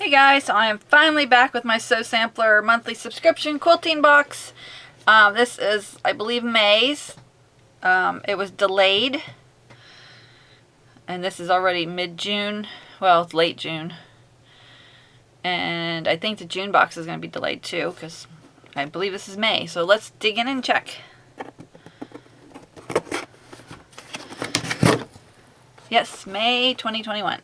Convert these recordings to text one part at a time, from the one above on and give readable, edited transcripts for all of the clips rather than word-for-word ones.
Hey guys, so I am finally back with my Sew Sampler monthly subscription quilting box. This is, I believe, May's. It was delayed. And this is already mid-June. Well, it's late June. And I think the June box is going to be delayed too, because I believe this is May. So let's dig in and check. Yes, May 2021.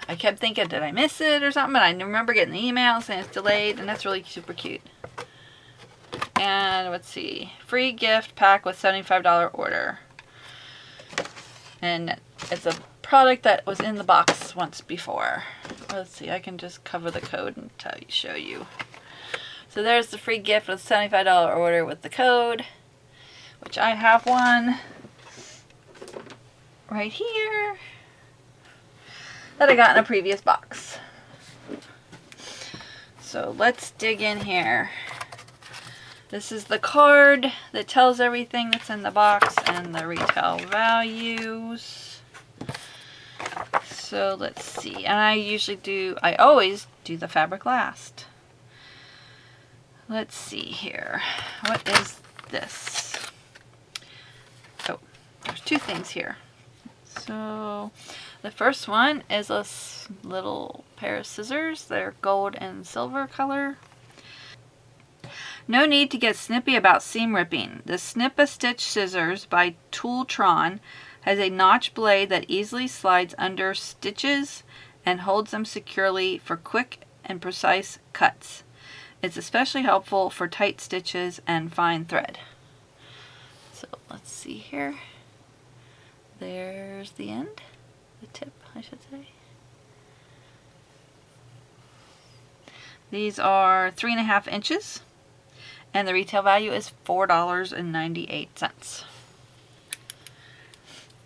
I kept thinking, did I miss it or something? But I remember getting the email saying it's delayed, and that's really super cute. And let's see, free gift pack with $75 order. And it's a product that was in the box once before. Let's see, I can just cover the code and show you. So there's the free gift with $75 order with the code, which I have one right here that I got in a previous box. So let's dig in here. This is the card that tells everything that's in the box and the retail values. So let's see. And I always do the fabric last. Let's see here. What is this? Oh, there's two things here. So the first one is a little pair of scissors. They're gold and silver color. No need to get snippy about seam ripping. The Snip-A-Stitch scissors by Tooltron has a notch blade that easily slides under stitches and holds them securely for quick and precise cuts. It's especially helpful for tight stitches and fine thread. So let's see here. There's the end. The tip, I should say. These are 3.5 inches, and the retail value is $4.98.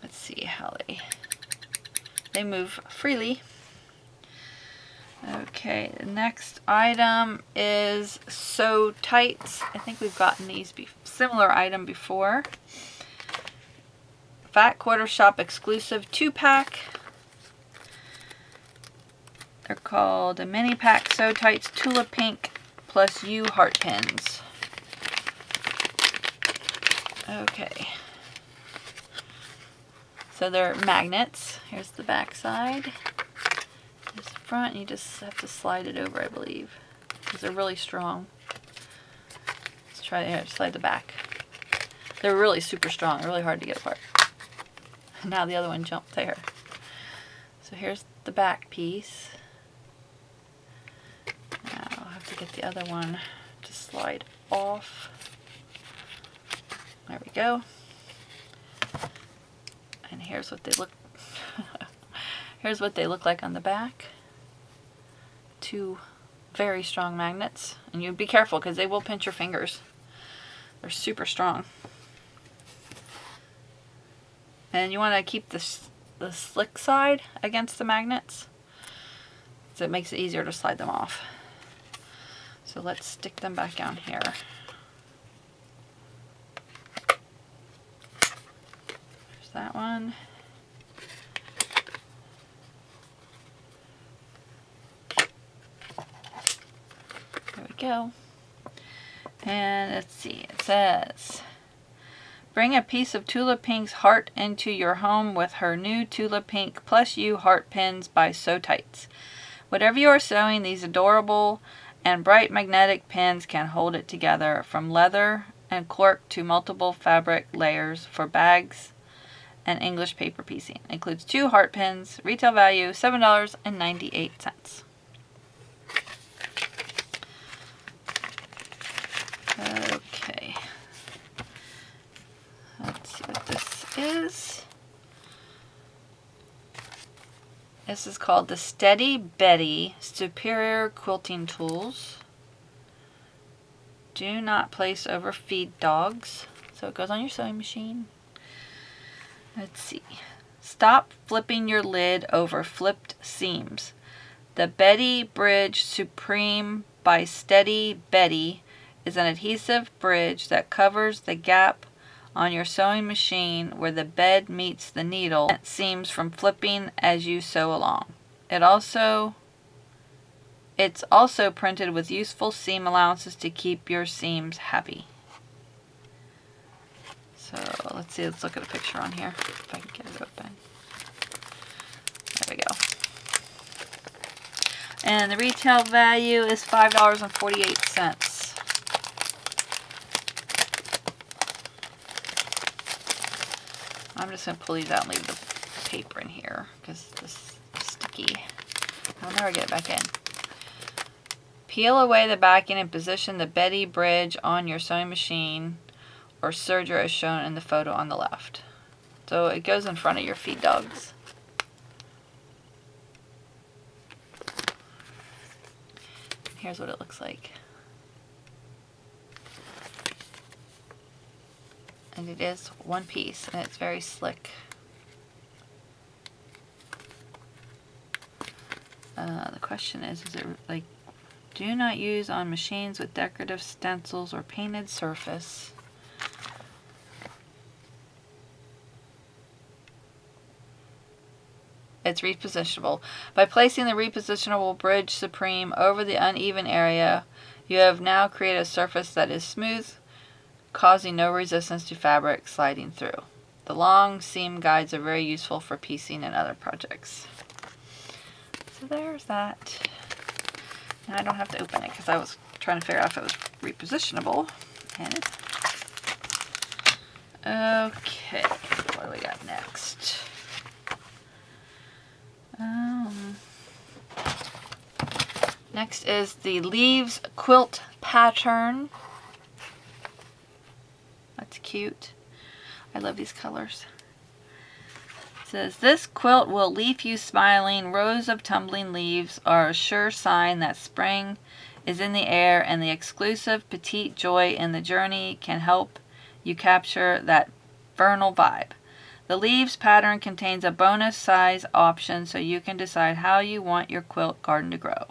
Let's see how they move freely. Okay, the next item is Sew Tights. I think we've gotten these similar item before. Fat Quarter Shop exclusive 2-pack. They're called a mini pack Sew Tights Tulip Pink plus U heart pins. Okay. So they're magnets. Here's the back side. Here's the front. You just have to slide it over, I believe, because they're really strong. Let's try to slide the back. They're really super strong. Really hard to get apart. Now the other one jumped there. So here's the back piece. Now I'll have to get the other one to slide off. There we go. And here's what they look here's what they look like on the back. Two very strong magnets. And you be careful because they will pinch your fingers. They're super strong. And you want to keep the slick side against the magnets, so it makes it easier to slide them off. So let's stick them back down here. There's that one. There we go. And let's see, it says, bring a piece of Tulip Pink's heart into your home with her new Tulip Pink plus U heart pins by Sew Tights. Whatever you are sewing, these adorable and bright magnetic pins can hold it together, from leather and cork to multiple fabric layers for bags and English paper piecing. Includes 2 heart pins. Retail value $7.98. Okay. Let's see what this is. This is called the Steady Betty Superior Quilting Tools. Do not place over feed dogs. So it goes on your sewing machine. Let's see. Stop flipping your lid over flipped seams. The Betty Bridge Supreme by Steady Betty is an adhesive bridge that covers the gap on your sewing machine where the bed meets the needle seams from flipping as you sew along. It's also printed with useful seam allowances to keep your seams happy. So let's see, let's look at a picture on here if I can get it open. There we go. And the retail value is $5.48. I'm just going to pull these out and leave the paper in here because this is sticky. I'll never get it back in. Peel away the backing and position the Betty bridge on your sewing machine or serger as shown in the photo on the left. So it goes in front of your feed dogs. Here's what it looks like. And it is one piece, and it's very slick. The question is it like, do not use on machines with decorative stencils or painted surface. It's repositionable. By placing the repositionable bridge supreme over the uneven area, you have now created a surface that is smooth, causing no resistance to fabric sliding through. The long seam guides are very useful for piecing and other projects. So there's that. Now I don't have to open it because I was trying to figure out if it was repositionable. And it. Okay, what do we got next? Next is the Leaves quilt pattern. That's cute. I love these colors. It says, this quilt will leave you smiling. Rows of tumbling leaves are a sure sign that spring is in the air, and the exclusive petite joy in the journey can help you capture that vernal vibe. The leaves pattern contains a bonus size option so you can decide how you want your quilt garden to grow.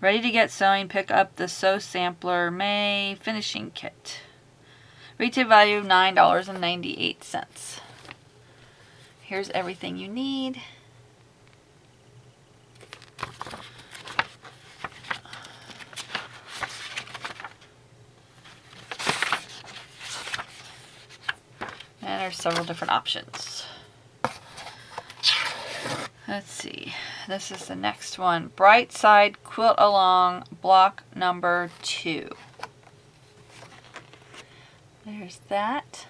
Ready to get sewing? Pick up the Sew Sampler May Finishing Kit. Retail value $9.98. Here's everything you need. And there's several different options. Let's see. This is the next one. Bright Side Quilt Along, block number 2. There's that.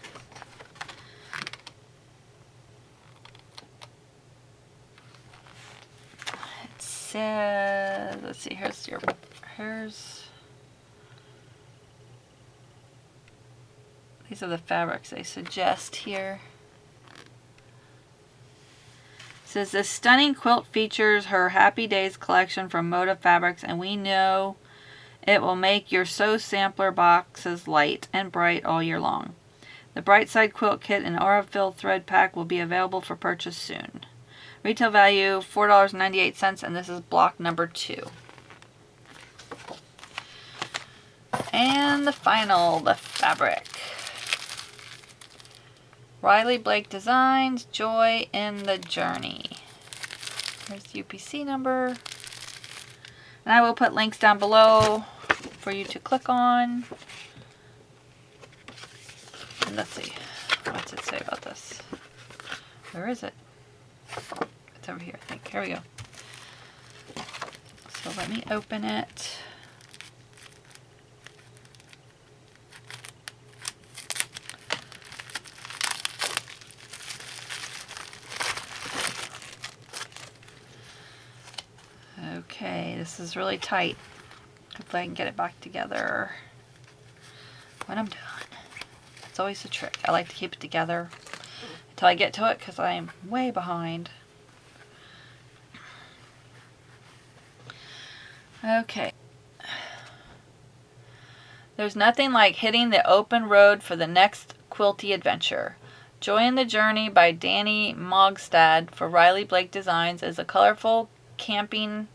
It says, let's see, here's these are the fabrics they suggest here. It says, this stunning quilt features her Happy Days collection from Moda Fabrics, and we know it will make your Sew Sampler boxes light and bright all year long. The Bright Side Quilt Kit and Aurifil Thread Pack will be available for purchase soon. Retail value $4.98, and this is block number 2. And the final, the fabric. Riley Blake Designs, Joy in the Journey. Here's the UPC number. And I will put links down below for you to click on. And let's see, what's it say about this? Where is it? It's over here, I think. Here we go. So let me open it. Okay, this is really tight. Hopefully I can get it back together when I'm done. It's always a trick. I like to keep it together until I get to it because I'm way behind. Okay. There's nothing like hitting the open road for the next quilty adventure. Joy in the Journey by Danny Mogstad for Riley Blake Designs is a colorful camping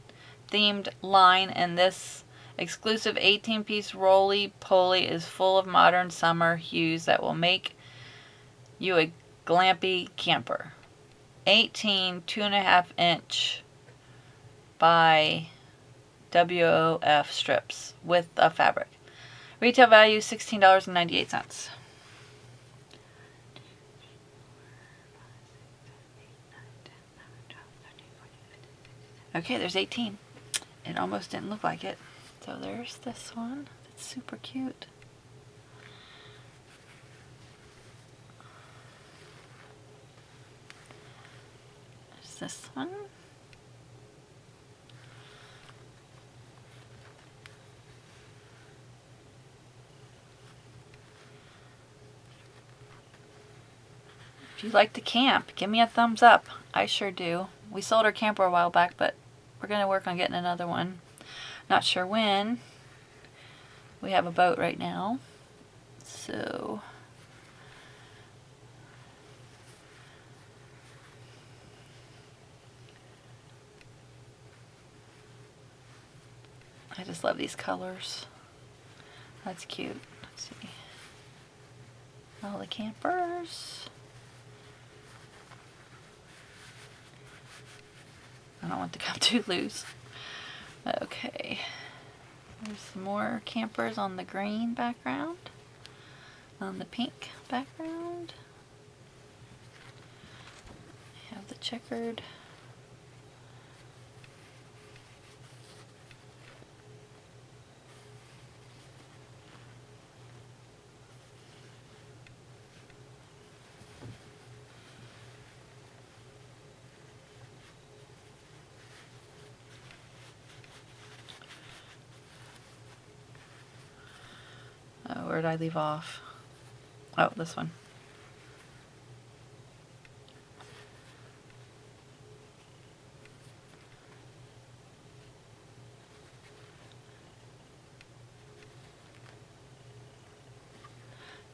themed line, and this Exclusive 18-piece roly-poly is full of modern summer hues that will make you a glampy camper. 18 2.5 inch by WOF strips with a fabric. Retail value $16.98. Okay, there's 18. It almost didn't look like it. So there's this one. It's super cute. There's this one. If you like to camp, give me a thumbs up. I sure do. We sold our camper a while back, but we're going to work on getting another one. Not sure when. We have a boat right now. So I just love these colors. That's cute. Let's see. All the campers. I don't want to come too loose. Okay. There's some more campers on the green background. On the pink background. We have the checkered. Where did I leave off? Oh, this one.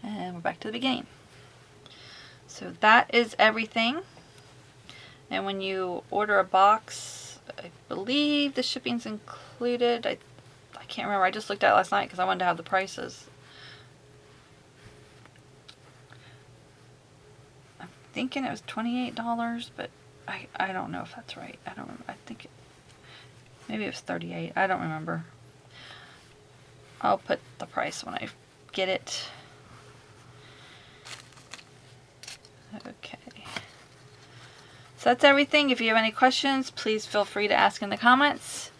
And we're back to the beginning. So that is everything. And when you order a box, I believe the shipping's included. I can't remember. I just looked at it last night because I wanted to have the prices. Thinking it was $28, but I don't know if that's right. I don't remember. I think maybe it was $38. I don't remember. I'll put the price when I get it. Okay. So that's everything. If you have any questions, please feel free to ask in the comments.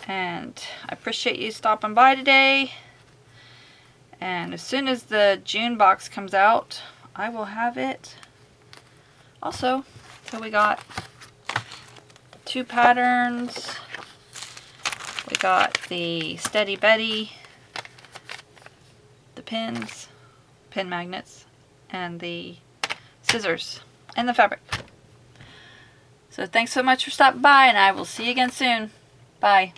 And I appreciate you stopping by today. And as soon as the June box comes out, I will have it. Also, so we got 2 patterns. We got the Steady Betty, the pins, pin magnets, and the scissors, and the fabric. So thanks so much for stopping by, and I will see you again soon. Bye.